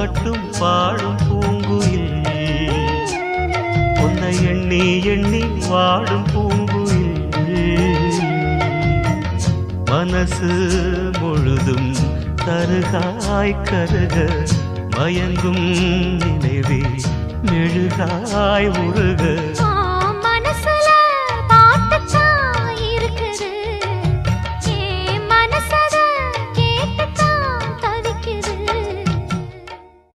மட்டும் பாடும் பூங்குயில், உன்னை எண்ணி எண்ணி வாடும் பூங்குயில். மனசு முழுதும் தருகாய் கருக மயங்கும் நினைவே மெழுகாய் உருக